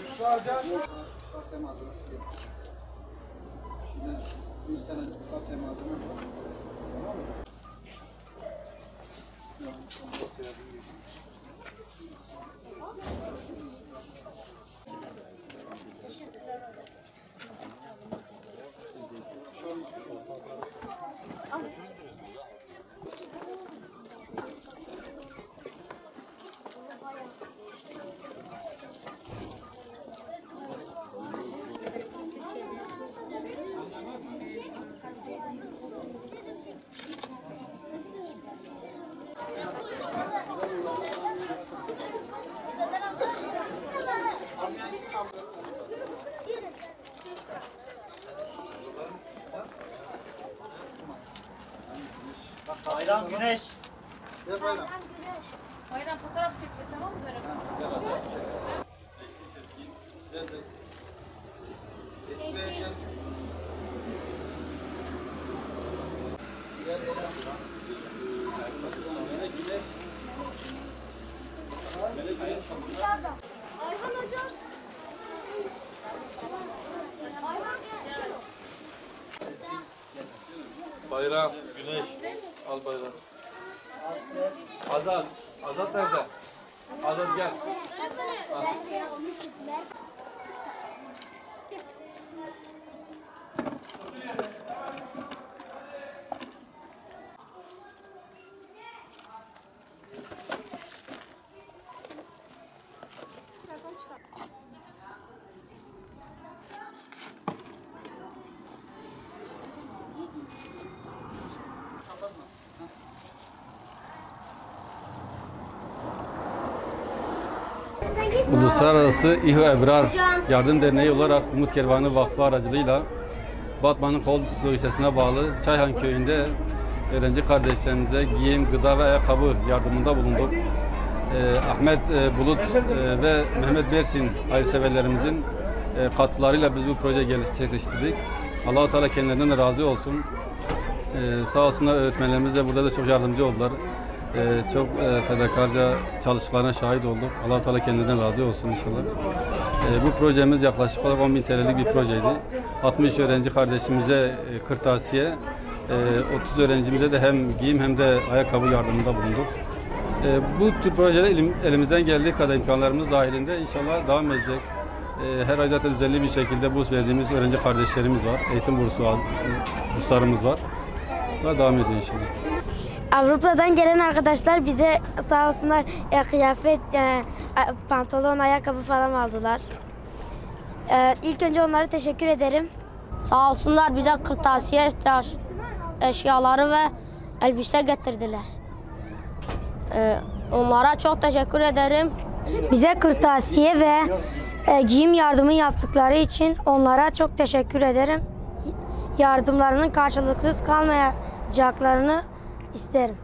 Büşra Hoca. Kase malzemesi değil. Şimdi bir sene kase malzeme var. Tamam mı? Bayram Güneş. Gel Bayram. Bayram fotoğraf çekti, tamam mı Zerre? Gel resim çek. Gel resim. Resmiye gel. Gel Bayram. Ayhan hocam. Ayhan gel. Bayram, Güneş. Al bayram. Azat. Azat nerede? Azat gel. Uluslararası İHÜ Ebrar Yardım Derneği olarak Umut Kervanı Vakfı aracılığıyla Batman'ın Koltuğ ilçesine bağlı Çayhan Köyü'nde öğrenci kardeşlerimize giyim, gıda ve ayakkabı yardımında bulunduk. Ahmet Bulut ve Mehmet Bersin hayırseverlerimizin katkılarıyla biz bu projeyi gerçekleştirdik. Allah-u Teala kendilerinden de razı olsun. Sağ olsunlar, öğretmenlerimiz de burada da çok yardımcı oldular. Çok fedakarca çalışmalarına şahit olduk. Allah-u Teala kendinden razı olsun inşallah. Bu projemiz yaklaşık olarak 10.000 TL'lik bir projeydi. 60 öğrenci kardeşimize kırtasiye, 30 öğrencimize de hem giyim hem de ayakkabı yardımında bulunduk. Bu tür projeler elimizden geldiği kadar imkanlarımız dahilinde inşallah devam edecek. Her ay zaten düzenli bir şekilde burs verdiğimiz öğrenci kardeşlerimiz var. Eğitim burslarımız var. Ve devam ediyor inşallah. Avrupa'dan gelen arkadaşlar bize sağ olsunlar kıyafet, pantolon, ayakkabı falan aldılar. İlk önce onlara teşekkür ederim. Sağ olsunlar bize kırtasiye eşyaları ve elbise getirdiler. Onlara çok teşekkür ederim. Bize kırtasiye ve giyim yardımı yaptıkları için onlara çok teşekkür ederim. Yardımlarının karşılıksız kalmayacaklarını isterim.